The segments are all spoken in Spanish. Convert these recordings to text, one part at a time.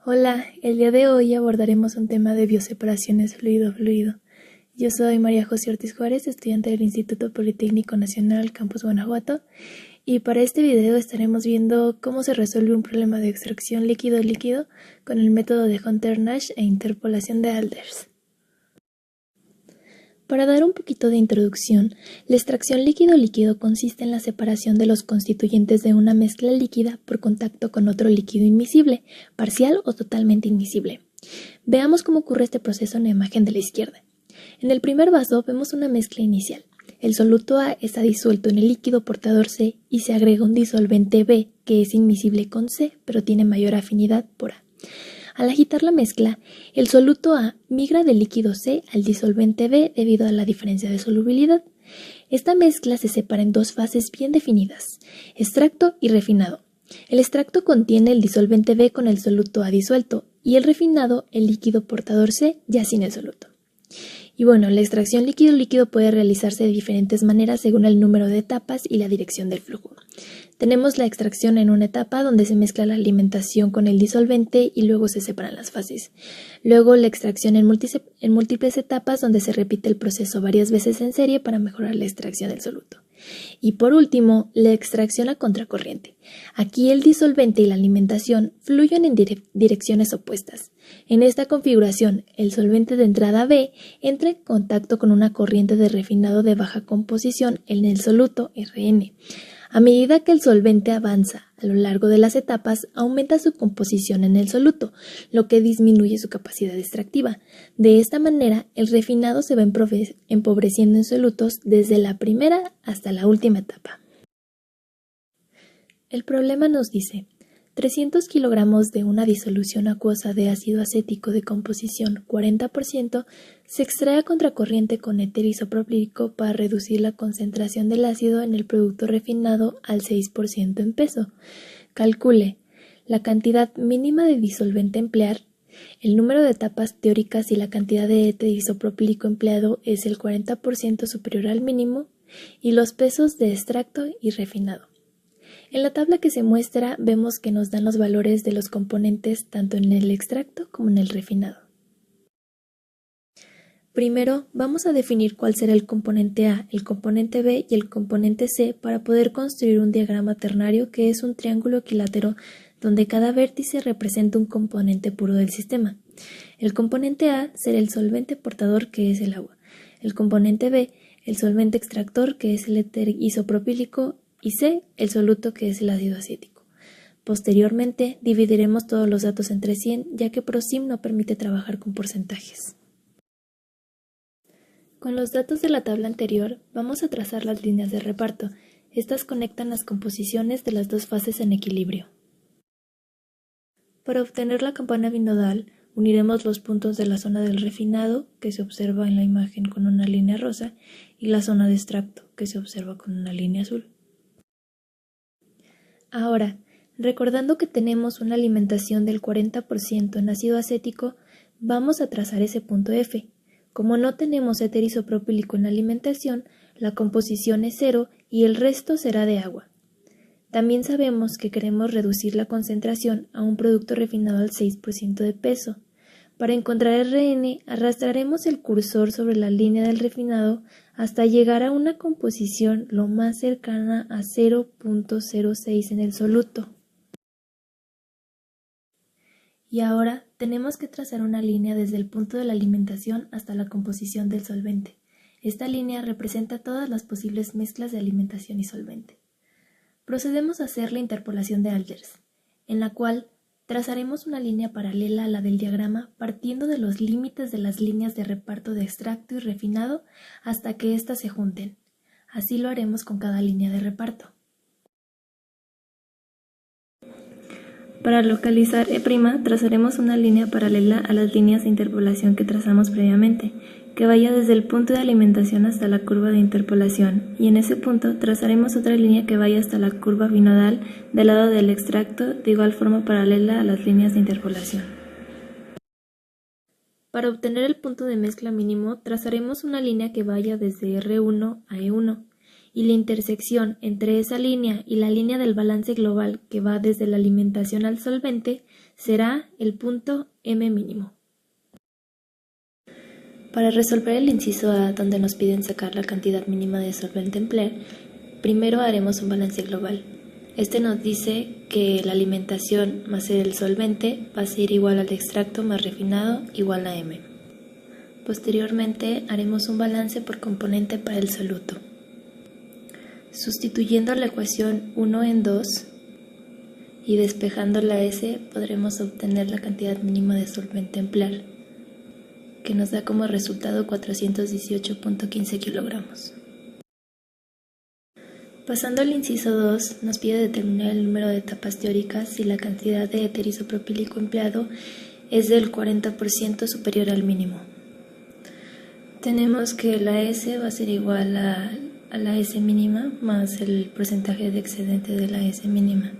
Hola, el día de hoy abordaremos un tema de bioseparaciones fluido-fluido. Yo soy María José Ortiz Juárez, estudiante del Instituto Politécnico Nacional Campus Guanajuato, y para este video estaremos viendo cómo se resuelve un problema de extracción líquido-líquido con el método de Hunter-Nash e interpolación de Alders. Para dar un poquito de introducción, la extracción líquido-líquido consiste en la separación de los constituyentes de una mezcla líquida por contacto con otro líquido inmiscible, parcial o totalmente inmiscible. Veamos cómo ocurre este proceso en la imagen de la izquierda. En el primer vaso vemos una mezcla inicial. El soluto A está disuelto en el líquido portador C y se agrega un disolvente B que es inmiscible con C, pero tiene mayor afinidad por A. Al agitar la mezcla, el soluto A migra del líquido C al disolvente B debido a la diferencia de solubilidad. Esta mezcla se separa en dos fases bien definidas, extracto y refinado. El extracto contiene el disolvente B con el soluto A disuelto y el refinado el líquido portador C ya sin el soluto. Y bueno, la extracción líquido-líquido puede realizarse de diferentes maneras según el número de etapas y la dirección del flujo. Tenemos la extracción en una etapa donde se mezcla la alimentación con el disolvente y luego se separan las fases. Luego la extracción en múltiples etapas donde se repite el proceso varias veces en serie para mejorar la extracción del soluto. Y por último, la extracción a contracorriente. Aquí el disolvente y la alimentación fluyen en direcciones opuestas. En esta configuración, el solvente de entrada B entra en contacto con una corriente de refinado de baja composición en el soluto Rn. A medida que el solvente avanza a lo largo de las etapas, aumenta su composición en el soluto, lo que disminuye su capacidad extractiva. De esta manera, el refinado se va empobreciendo en solutos desde la primera hasta la última etapa. El problema nos dice: 300 kilogramos de una disolución acuosa de ácido acético de composición 40% se extrae a contracorriente con éter isopropílico para reducir la concentración del ácido en el producto refinado al 6% en peso. Calcule la cantidad mínima de disolvente a emplear, el número de etapas teóricas y la cantidad de éter isopropílico empleado es el 40% superior al mínimo y los pesos de extracto y refinado. En la tabla que se muestra vemos que nos dan los valores de los componentes tanto en el extracto como en el refinado. Primero vamos a definir cuál será el componente A, el componente B y el componente C para poder construir un diagrama ternario que es un triángulo equilátero donde cada vértice representa un componente puro del sistema. El componente A será el solvente portador que es el agua, el componente B el solvente extractor que es el éter isopropílico y C, el soluto que es el ácido acético. Posteriormente, dividiremos todos los datos entre 100, ya que ProSim no permite trabajar con porcentajes. Con los datos de la tabla anterior, vamos a trazar las líneas de reparto. Estas conectan las composiciones de las dos fases en equilibrio. Para obtener la campana binodal, uniremos los puntos de la zona del refinado, que se observa en la imagen con una línea rosa, y la zona de extracto, que se observa con una línea azul. Ahora, recordando que tenemos una alimentación del 40% en ácido acético, vamos a trazar ese punto F. Como no tenemos éter isopropílico en la alimentación, la composición es 0 y el resto será de agua. También sabemos que queremos reducir la concentración a un producto refinado al 6% de peso. Para encontrar Rn, arrastraremos el cursor sobre la línea del refinado hasta llegar a una composición lo más cercana a 0.06 en el soluto. Y ahora tenemos que trazar una línea desde el punto de la alimentación hasta la composición del solvente. Esta línea representa todas las posibles mezclas de alimentación y solvente. Procedemos a hacer la interpolación de Alders, en la cual trazaremos una línea paralela a la del diagrama partiendo de los límites de las líneas de reparto de extracto y refinado hasta que éstas se junten. Así lo haremos con cada línea de reparto. Para localizar E', trazaremos una línea paralela a las líneas de interpolación que trazamos previamente, que vaya desde el punto de alimentación hasta la curva de interpolación, y en ese punto trazaremos otra línea que vaya hasta la curva binodal del lado del extracto, de igual forma paralela a las líneas de interpolación. Para obtener el punto de mezcla mínimo, trazaremos una línea que vaya desde R1 a E1, y la intersección entre esa línea y la línea del balance global que va desde la alimentación al solvente será el punto M mínimo. Para resolver el inciso A, donde nos piden sacar la cantidad mínima de solvente a emplear, primero haremos un balance global. Este nos dice que la alimentación más el solvente va a ser igual al extracto más refinado igual a M. Posteriormente haremos un balance por componente para el soluto. Sustituyendo la ecuación 1 en 2 y despejando la S, podremos obtener la cantidad mínima de solvente a emplear, que nos da como resultado 418.15 kilogramos. Pasando al inciso 2, nos pide determinar el número de etapas teóricas si la cantidad de éter isopropílico empleado es del 40% superior al mínimo. Tenemos que la S va a ser igual a la S mínima más el porcentaje de excedente de la S mínima.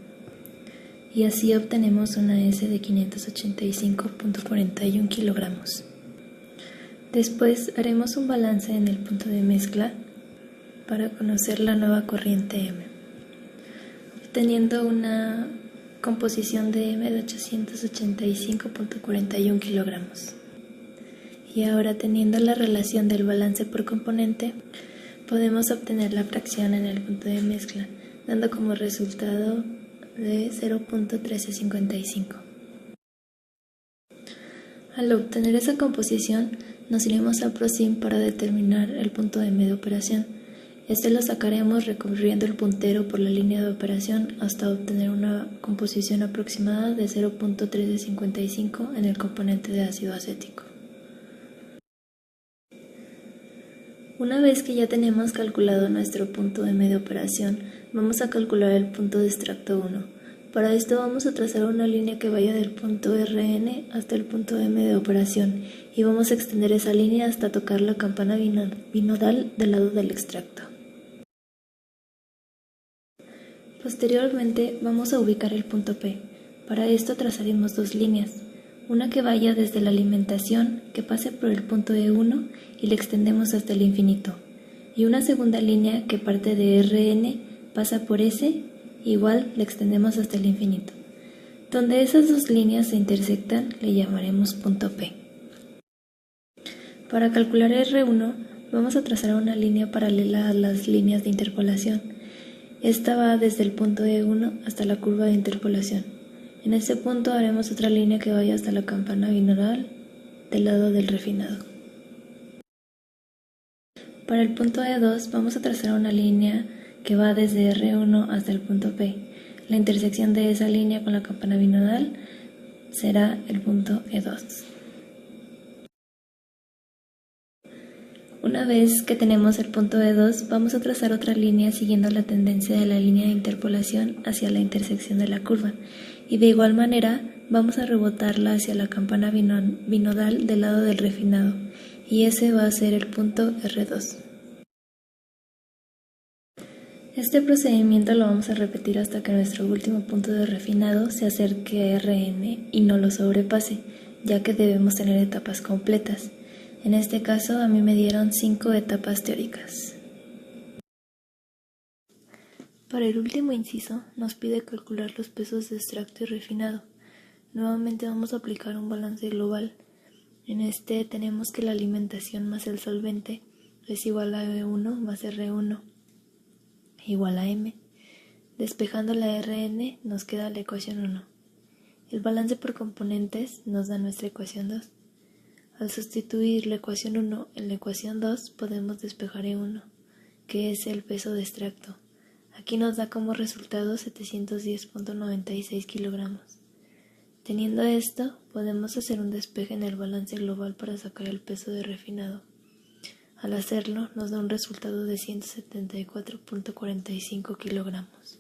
Y así obtenemos una S de 585.41 kilogramos. Después haremos un balance en el punto de mezcla para conocer la nueva corriente M, obteniendo una composición de M de 885.41 kilogramos. Y ahora, teniendo la relación del balance por componente, podemos obtener la fracción en el punto de mezcla, dando como resultado de 0.1355. Al obtener esa composición, nos iremos a PROSIM para determinar el punto M de operación. Este lo sacaremos recorriendo el puntero por la línea de operación hasta obtener una composición aproximada de 0.1355 en el componente de ácido acético. Una vez que ya tenemos calculado nuestro punto M de operación, vamos a calcular el punto de extracto 1. Para esto vamos a trazar una línea que vaya del punto Rn hasta el punto M de operación y vamos a extender esa línea hasta tocar la campana binodal del lado del extracto. Posteriormente vamos a ubicar el punto P. Para esto trazaremos dos líneas, una que vaya desde la alimentación, que pase por el punto E1 y le extendemos hasta el infinito, y una segunda línea que parte de Rn, pasa por S, igual le extendemos hasta el infinito. Donde esas dos líneas se intersectan le llamaremos punto P. Para calcular R1 vamos a trazar una línea paralela a las líneas de interpolación. Esta va desde el punto E1 hasta la curva de interpolación. En este punto haremos otra línea que vaya hasta la campana binodal del lado del refinado. Para el punto E2 vamos a trazar una línea que va desde R1 hasta el punto P. La intersección de esa línea con la campana binodal será el punto E2. Una vez que tenemos el punto E2, vamos a trazar otra línea siguiendo la tendencia de la línea de interpolación hacia la intersección de la curva, y de igual manera vamos a rebotarla hacia la campana binodal del lado del refinado, y ese va a ser el punto R2. Este procedimiento lo vamos a repetir hasta que nuestro último punto de refinado se acerque a Rn y no lo sobrepase, ya que debemos tener etapas completas. En este caso a mí me dieron 5 etapas teóricas. Para el último inciso nos pide calcular los pesos de extracto y refinado. Nuevamente vamos a aplicar un balance global. En este tenemos que la alimentación más el solvente es igual a E1 más R1 igual a M. Despejando la Rn nos queda la ecuación 1. El balance por componentes nos da nuestra ecuación 2. Al sustituir la ecuación 1 en la ecuación 2 podemos despejar E1, que es el peso de extracto. Aquí nos da como resultado 710.96 kilogramos. Teniendo esto, podemos hacer un despeje en el balance global para sacar el peso de refinado. Al hacerlo, nos da un resultado de 174.45 kilogramos.